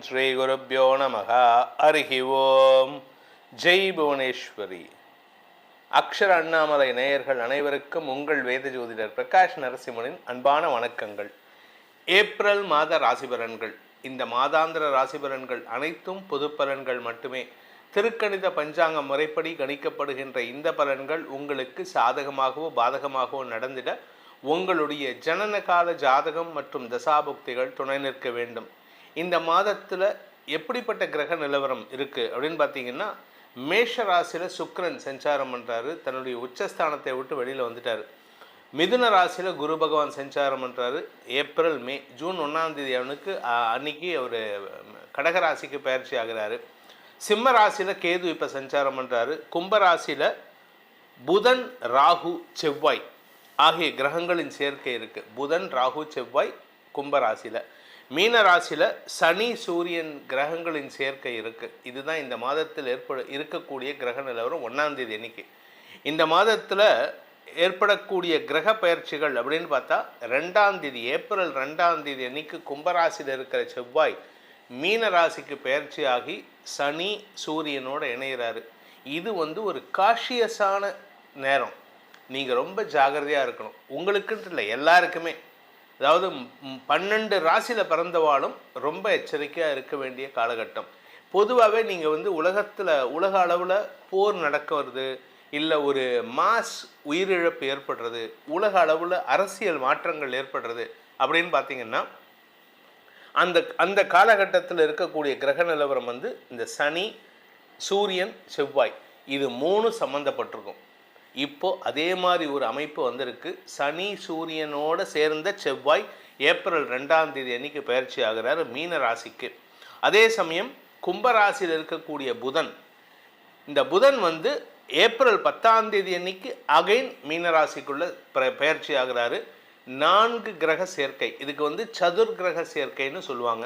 ஸ்ரீ குருப்யோ நமஹ. ஹரிஹி ஓம். ஜெய் புவனேஸ்வரி. அக்ஷர அண்ணாமலை நேயர்கள் அனைவருக்கும் உங்கள் வேத ஜோதிடர் பிரகாஷ் நரசிம்மனின் அன்பான வணக்கங்கள். ஏப்ரல் மாத ராசிபலன்கள். இந்த மாதாந்திர ராசிபலன்கள் அனைத்தும் பொது பலன்கள் மட்டுமே. திருக்கணித பஞ்சாங்க முறைப்படி கணிக்கப்படுகின்ற இந்த பலன்கள் உங்களுக்கு சாதகமாகவோ பாதகமாகவோ நடந்திட உங்களுடைய ஜனன கால ஜாதகம் மற்றும் தசாபுக்திகள் துணை நிற்க வேண்டும். இந்த மாதத்தில் எப்படிப்பட்ட கிரக நிலவரம் இருக்குது அப்படின்னு பார்த்தீங்கன்னா, மேஷ ராசியில் சுக்கிரன் சஞ்சாரம் பண்ணுறாரு, தன்னுடைய உச்சஸ்தானத்தை விட்டு வெளியில் வந்துட்டார். மிதுன ராசியில் குரு பகவான் சஞ்சாரம் பண்ணுறாரு. ஏப்ரல் மே ஜூன் 1ஆம் தேதி அவனுக்கு அன்னைக்கு அவர் கடகராசிக்கு பயிற்சி ஆகிறாரு. சிம்ம ராசியில் கேது இப்போ சஞ்சாரம் பண்ணுறாரு. கும்பராசியில் புதன் ராகு செவ்வாய் ஆகிய கிரகங்களின் சேர்க்கை இருக்குது. புதன் ராகு செவ்வாய் கும்பராசியில். மீன ராசியில் சனி சூரியன் கிரகங்களின் சேர்க்கை இருக்குது. இதுதான் இந்த மாதத்தில் இருக்கக்கூடிய கிரக நிலவரம் 1ஆம் தேதி அன்னைக்கு. இந்த மாதத்தில் ஏற்படக்கூடிய கிரக பயிற்சிகள் அப்படின்னு பார்த்தா 2ஆம் தேதி ஏப்ரல் 2ஆம் தேதி அன்னைக்கு கும்பராசியில் இருக்கிற செவ்வாய் மீன ராசிக்கு பயிற்சி ஆகி சனி சூரியனோடு இணைகிறாரு. இது ஒரு காஷியஸான நேரம். நீங்கள் ரொம்ப ஜாகிரதையாக இருக்கணும். உங்களுக்குன்ட்டு இல்லை, எல்லாருக்குமே. அதாவது 12 ராசியில் பிறந்தவாளும் ரொம்ப எச்சரிக்கையாக இருக்க வேண்டிய காலகட்டம். பொதுவாகவே நீங்கள் உலக அளவில் போர் நடக்க வருது, இல்லை ஒரு மாஸ் உயிரிழப்பு ஏற்படுறது, உலக அளவில் அரசியல் மாற்றங்கள் ஏற்படுறது அப்படின்னு பார்த்தீங்கன்னா, அந்த காலகட்டத்தில் இருக்கக்கூடிய கிரக நிலவரம் இந்த சனி சூரியன் செவ்வாய் இது 3 சம்மந்தப்பட்டிருக்கும். இப்போது அதே மாதிரி ஒரு அமைப்பு வந்திருக்கு. சனி சூரியனோடு சேர்ந்த செவ்வாய் ஏப்ரல் 2ஆம் தேதி அன்னைக்கு பயிற்சி ஆகிறார் மீன ராசிக்கு. அதே சமயம் கும்பராசியில் இருக்கக்கூடிய புதன், இந்த புதன் ஏப்ரல் 10ஆம் தேதி அன்னைக்கு அகைன் மீனராசிக்குள்ளே பயிற்சி ஆகிறாரு. 4 கிரக சேர்க்கை. இதுக்கு சதுர் கிரக சேர்க்கைன்னு சொல்லுவாங்க.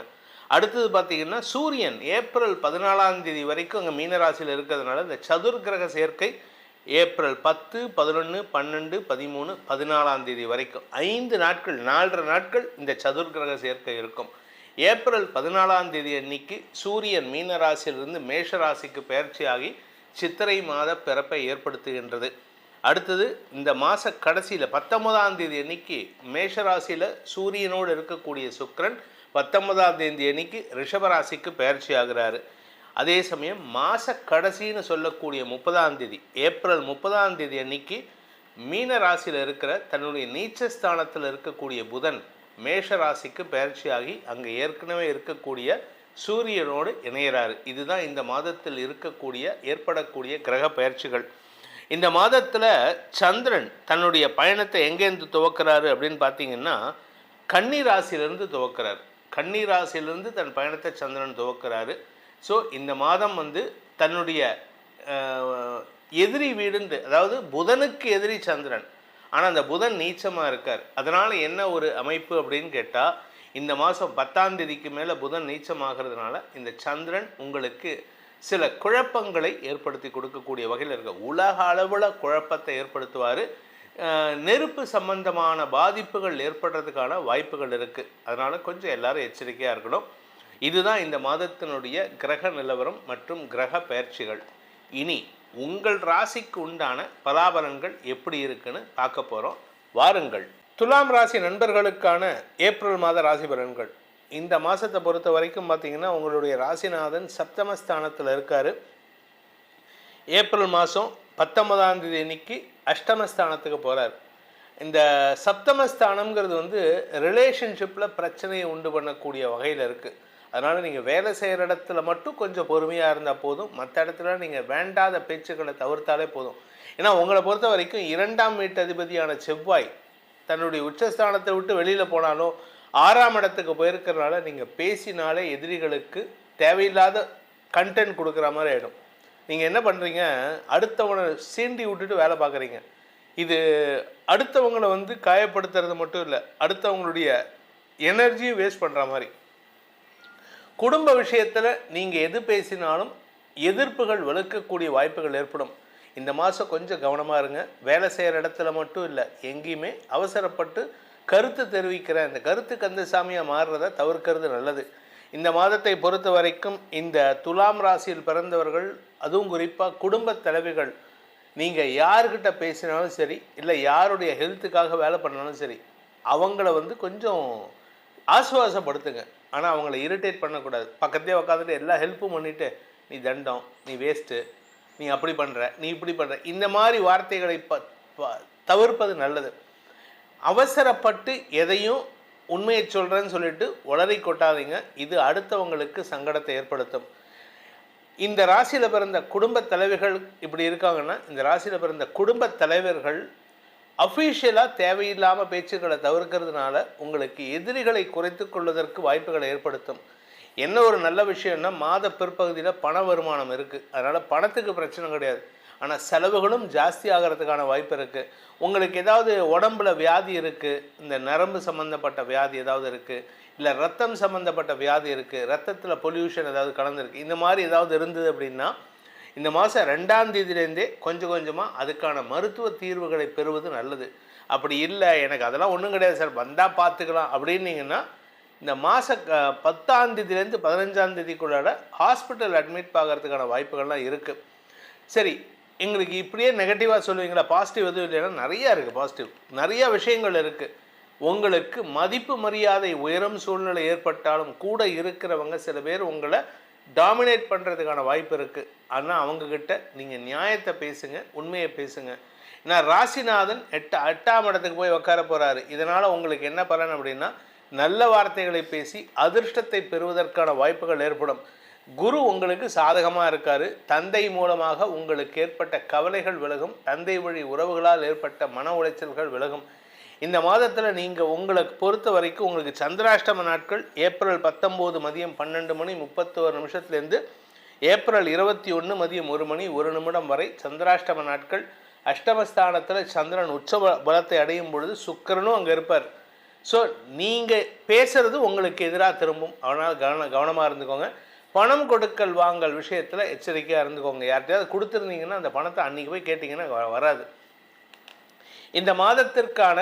அடுத்தது பார்த்திங்கன்னா சூரியன் ஏப்ரல் 14ஆம் தேதி வரைக்கும் அங்கே மீனராசியில் இருக்கிறதுனால இந்த சதுர் கிரக சேர்க்கை ஏப்ரல் 10, 11, 12, 13, 14ஆம் தேதி வரைக்கும் 5 நாட்கள் 4.5 நாட்கள் இந்த சதுர் கிரக சேர்க்கை இருக்கும். ஏப்ரல் 14ஆம் தேதி அன்னைக்கு சூரியன் மீனராசியிலிருந்து மேஷராசிக்கு பயிற்சி ஆகி சித்திரை மாத பிறப்பை ஏற்படுத்துகின்றது. அடுத்தது இந்த மாத கடைசியில் 19ஆம் தேதி அன்னைக்கு மேஷராசியில் சூரியனோடு இருக்கக்கூடிய சுக்கிரன் 19ஆம் தேதி அன்னைக்கு ரிஷபராசிக்கு பயிற்சி ஆகிறாரு. அதே சமயம் மாத கடைசின்னு சொல்லக்கூடிய 30ஆம் தேதி ஏப்ரல் 30ஆம் தேதி அன்னைக்கு மீன ராசியில் இருக்கிற தன்னுடைய நீச்சஸ்தானத்தில் இருக்கக்கூடிய புதன் மேஷ ராசிக்கு பயிற்சி ஆகி அங்கே ஏற்கனவே இருக்கக்கூடிய சூரியனோடு இணைகிறாரு. இதுதான் இந்த மாதத்தில் ஏற்படக்கூடிய கிரக பயிற்சிகள். இந்த மாதத்தில் சந்திரன் தன்னுடைய பயணத்தை எங்கேருந்து துவக்கிறாரு அப்படின்னு பார்த்தீங்கன்னா, கன்னி ராசியிலிருந்து துவக்கிறார். கன்னி ராசியிலிருந்து தன் பயணத்தை சந்திரன் துவக்கிறாரு. ஸோ இந்த மாதம் தன்னுடைய எதிரி வீடுண்டு, அதாவது புதனுக்கு எதிரி சந்திரன், ஆனால் அந்த புதன் நீச்சமாக இருக்கார். அதனால் என்ன ஒரு அமைப்பு அப்படின்னு கேட்டால், இந்த மாதம் 10ஆம் தேதிக்கு மேலே புதன் நீச்சமாகிறதுனால இந்த சந்திரன் உங்களுக்கு சில குழப்பங்களை ஏற்படுத்தி கொடுக்கக்கூடிய வகையில் இருக்க, உலக அளவில் குழப்பத்தை ஏற்படுத்துவார். நெருப்பு சம்பந்தமான பாதிப்புகள் ஏற்படுறதுக்கான வாய்ப்புகள் இருக்குது. அதனால் கொஞ்சம் எல்லாரும் எச்சரிக்கையாக இருக்கணும். இதுதான் இந்த மாதத்தினுடைய கிரக நிலவரம் மற்றும் கிரக பயிற்சிகள். இனி உங்கள் ராசிக்கு உண்டான பலாபலன்கள் எப்படி இருக்குன்னு பார்க்க போகிறோம். வாருங்கள். துலாம் ராசி நண்பர்களுக்கான ஏப்ரல் மாத ராசி பலன்கள். இந்த மாதத்தை பொறுத்த வரைக்கும் பார்த்திங்கன்னா, உங்களுடைய ராசிநாதன் சப்தமஸ்தானத்தில் இருக்கார். ஏப்ரல் மாதம் 19ஆம் தேதி அன்னைக்கு அஷ்டமஸ்தானத்துக்கு போகிறார். இந்த சப்தமஸ்தானம்ங்கிறது ரிலேஷன்ஷிப்பில் பிரச்சனையை உண்டு பண்ணக்கூடிய வகையில் இருக்குது. அதனால் நீங்கள் வேலை செய்கிற இடத்துல மட்டும் கொஞ்சம் பொறுமையாக இருந்தால் போதும். மற்ற இடத்துல நீங்கள் வேண்டாத பேச்சுக்களை தவிர்த்தாலே போதும். ஏன்னா உங்களை பொறுத்த வரைக்கும் 2ஆம் வீட்டு அதிபதியான செவ்வாய் தன்னுடைய உச்சஸ்தானத்தை விட்டு வெளியில் போனாலும் 6ஆம் இடத்துக்கு போயிருக்கிறனால நீங்கள் பேசினாலே எதிரிகளுக்கு தேவையில்லாத கண்டென்ட் கொடுக்குற மாதிரி ஆகிடும். நீங்கள் என்ன பண்ணுறீங்க, அடுத்தவனை சீண்டி விட்டுட்டு வேலை பார்க்குறீங்க. இது அடுத்தவங்களை காயப்படுத்துறது மட்டும் இல்லை, அடுத்தவங்களுடைய எனர்ஜியும் வேஸ்ட் பண்ணுற மாதிரி. குடும்ப விஷயத்தில் நீங்கள் எது பேசினாலும் எதிர்ப்புகள் வலுக்கக்கூடிய வாய்ப்புகள் ஏற்படும். இந்த மாதம் கொஞ்சம் கவனமாக இருங்க. வேலை செய்கிற இடத்துல மட்டும் இல்லை, எங்கேயுமே அவசரப்பட்டு கருத்து தெரிவிக்கிற இந்த கருத்து கந்தசாமியாக மாறுறத தவிர்க்கிறது நல்லது. இந்த மாதத்தை பொறுத்த வரைக்கும் இந்த துலாம் ராசியில் பிறந்தவர்கள், அதுவும் குறிப்பாக குடும்ப தலைவிகள், நீங்கள் யார்கிட்ட பேசினாலும் சரி, இல்லை யாருடைய ஹெல்த்துக்காக வேலை பண்ணாலும் சரி, அவங்கள கொஞ்சம் ஆசுவாசப்படுத்துங்க. ஆனால் அவங்கள இரிட்டேட் பண்ணக்கூடாது. பக்கத்தே உட்காந்துட்டு எல்லா ஹெல்ப்பும் பண்ணிவிட்டு, நீ தண்டம், நீ வேஸ்ட்டு, நீ அப்படி பண்ணுற, நீ இப்படி பண்ணுற, இந்த மாதிரி வார்த்தைகளை தவிர்ப்பது நல்லது. அவசரப்பட்டு எதையும் உண்மையை சொல்கிறேன்னு சொல்லிட்டு உளறி கொட்டாதீங்க. இது அடுத்தவங்களுக்கு சங்கடத்தை ஏற்படுத்தும். இந்த ராசியில் பிறந்த குடும்ப தலைவர்கள் இப்படி இருக்காங்கன்னா, இந்த ராசியில் பிறந்த குடும்ப தலைவர்கள் அஃபீஷியலாக தேவையில்லாமல் பேச்சுக்களை தவிர்க்கிறதுனால உங்களுக்கு எதிரிகளை குறைத்து கொள்வதற்கு வாய்ப்புகளை ஏற்படுத்தும். என்ன ஒரு நல்ல விஷயம்னா, மாத பிற்பகுதியில் பண வருமானம் இருக்குது, அதனால் பணத்துக்கு பிரச்சனை கிடையாது. ஆனால் செலவுகளும் ஜாஸ்தி ஆகிறதுக்கான வாய்ப்பு இருக்குது. உங்களுக்கு ஏதாவது உடம்புல வியாதி இருக்குது, இந்த நரம்பு சம்மந்தப்பட்ட வியாதி ஏதாவது இருக்குது, இல்லை ரத்தம் சம்மந்தப்பட்ட வியாதி இருக்குது, ரத்தத்தில் பொல்யூஷன் ஏதாவது கலந்துருக்கு, இந்த மாதிரி ஏதாவது இருந்தது அப்படின்னா, இந்த மாதம் 2ஆம் தேதியிலேருந்தே கொஞ்சம் கொஞ்சமாக அதுக்கான மருத்துவ தீர்வுகளை பெறுவது நல்லது. அப்படி இல்லை, எனக்கு அதெல்லாம் ஒன்றும் கிடையாது சார், வந்தால் பார்த்துக்கலாம் அப்படின்னீங்கன்னா, இந்த மாதம் 10ஆம் தேதியிலேருந்து 15ஆம் தேதிக்குள்ளார ஹாஸ்பிட்டல் அட்மிட் ஆகிறதுக்கான வாய்ப்புகள்லாம் இருக்குது. சரி, எங்களுக்கு இப்படியே நெகட்டிவாக சொல்லுவீங்களா, பாசிட்டிவ் எதுவும் இல்லைன்னா நிறையா இருக்குது. பாசிட்டிவ் நிறையா விஷயங்கள் இருக்குது. உங்களுக்கு மதிப்பு மரியாதை உயரும் சூழ்நிலை ஏற்பட்டாலும் கூட இருக்கிறவங்க சில பேர் உங்களை டாமினேட் பண்ணுறதுக்கான வாய்ப்பு இருக்குது. ஆனால் அவங்கக்கிட்ட நீங்கள் நியாயத்தை பேசுங்க, உண்மையை பேசுங்க. நான் ராசிநாதன் 8ஆம் இடத்துக்கு போய் உட்கார போகிறாரு. இதனால் உங்களுக்கு என்ன பலன் அப்படின்னா, நல்ல வார்த்தைகளை பேசி அதிர்ஷ்டத்தை பெறுவதற்கான வாய்ப்புகள் ஏற்படும். குரு உங்களுக்கு சாதகமாக இருக்கார். தந்தை மூலமாக உங்களுக்கு ஏற்பட்ட கவலைகள் விலகும். தந்தை வழி உறவுகளால் ஏற்பட்ட மன உளைச்சல்கள் விலகும். இந்த மாதத்தில் நீங்கள் உங்களை பொறுத்த வரைக்கும் உங்களுக்கு சந்திராஷ்டம நாட்கள் ஏப்ரல் 19 மதியம் 12 மணி 31 நிமிஷத்துலேருந்து ஏப்ரல் 21 மதியம் 1 மணி 1 நிமிடம் வரை சந்திராஷ்டம நாட்கள். அஷ்டமஸ்தானத்தில் சந்திரன் உச்ச பலத்தை அடையும் பொழுது சுக்கிரனும் அங்கே இருப்பார். ஸோ நீங்கள் பேசுகிறது உங்களுக்கு எதிராக திரும்பும். அதனால் கவனமாக இருந்துக்கோங்க. பணம் கொடுக்கல் வாங்கல் விஷயத்தில் எச்சரிக்கையாக இருந்துக்கோங்க. யார்கிட்டையாவது கொடுத்துருந்தீங்கன்னா அந்த பணத்தை அன்றைக்கி போய் கேட்டிங்கன்னா வராது. இந்த மாதத்திற்கான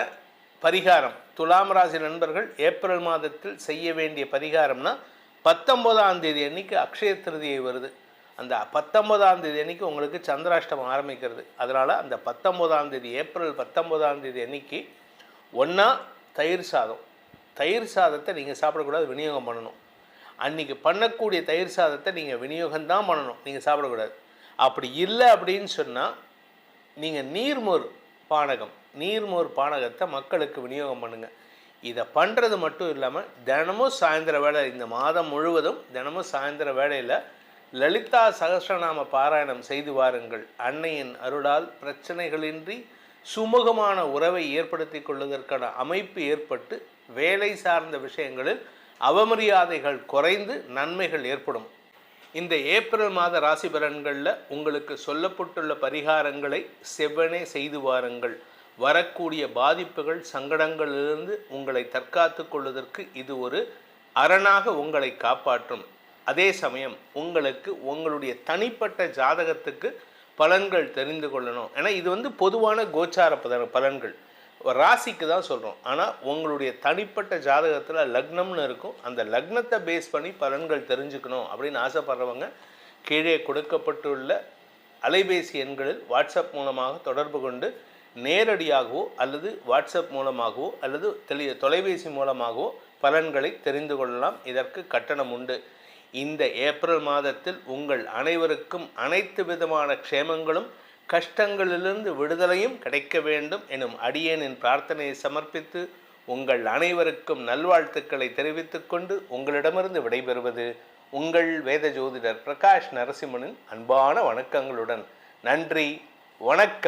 பரிகாரம், துலாம் ராசி நண்பர்கள் ஏப்ரல் மாதத்தில் செய்ய வேண்டிய பரிகாரம்னா, 19ஆம் தேதி அன்றைக்கி அக்ஷய திருதியை வருது. அந்த 19ஆம் தேதி அன்றைக்கி உங்களுக்கு சந்திராஷ்டமம் ஆரம்பிக்கிறது. அதனால் அந்த 19ஆம் தேதி ஏப்ரல் 19ஆம் தேதி அன்றைக்கி ஒன்றா தயிர் சாதத்தை நீங்கள் சாப்பிடக்கூடாது, விநியோகம் பண்ணணும். அன்றைக்கி பண்ணக்கூடிய தயிர் சாதத்தை நீங்கள் விநியோகம்தான் பண்ணணும், நீங்கள் சாப்பிடக்கூடாது. அப்படி இல்லை அப்படின்னு சொன்னால் நீங்கள் நீர்மோர் பானகத்தை மக்களுக்கு விநியோகம் பண்ணுங்கள். இதை பண்ணுறது மட்டும் இல்லாமல் தினமும் சாயந்தர வேளை, இந்த மாதம் முழுவதும் தினமும் சாயந்தர வேளையில் லலிதா சகஸ்ரநாம பாராயணம் செய்து வாருங்கள். அன்னையின் அருளால் பிரச்சனைகளின்றி சுமூகமான உறவை ஏற்படுத்தி கொள்வதற்கான அமைப்பு ஏற்பட்டு வேலை சார்ந்த விஷயங்களில் அவமரியாதைகள் குறைந்து நன்மைகள் ஏற்படும். இந்த ஏப்ரல் மாத ராசி பலன்களில் உங்களுக்கு சொல்லப்பட்டுள்ள பரிகாரங்களை செவ்வனே செய்து வாருங்கள். வரக்கூடிய பாதிப்புகள் சங்கடங்களிலிருந்து உங்களை தற்காத்து கொள்வதற்கு இது ஒரு அரணாக உங்களை காப்பாற்றும். அதே சமயம் உங்களுக்கு உங்களுடைய தனிப்பட்ட ஜாதகத்துக்கு பலன்கள் தெரிந்து கொள்ளணும். ஏன்னா இது பொதுவான கோச்சார பலன்கள், ராசிக்கு தான் சொல்கிறோம். ஆனால் உங்களுடைய தனிப்பட்ட ஜாதகத்தில் லக்னம்னு இருக்கும், அந்த லக்னத்தை பேஸ் பண்ணி பலன்கள் தெரிஞ்சுக்கணும் அப்படின்னு ஆசைப்படுறவங்க கீழே கொடுக்கப்பட்டுள்ள அலைபேசி எண்களில் வாட்ஸ்அப் மூலமாக தொடர்பு கொண்டு நேரடியாகவோ அல்லது வாட்ஸ்அப் மூலமாகவோ அல்லது தொலைபேசி மூலமாகவோ பலன்களை தெரிந்து கொள்ளலாம். இதற்கு கட்டணம் உண்டு. இந்த ஏப்ரல் மாதத்தில் உங்கள் அனைவருக்கும் அனைத்து விதமான க்ஷேமங்களும் கஷ்டங்களிலிருந்து விடுதலையும் கிடைக்க வேண்டும் எனும் அடியேனின் பிரார்த்தனையை சமர்ப்பித்து உங்கள் அனைவருக்கும் நல்வாழ்த்துக்களை தெரிவித்துக்கொண்டு உங்களிடமிருந்து விடைபெறுவது உங்கள் வேத ஜோதிடர் பிரகாஷ் நரசிம்மனின் அன்பான வணக்கங்களுடன். நன்றி, வணக்கம்.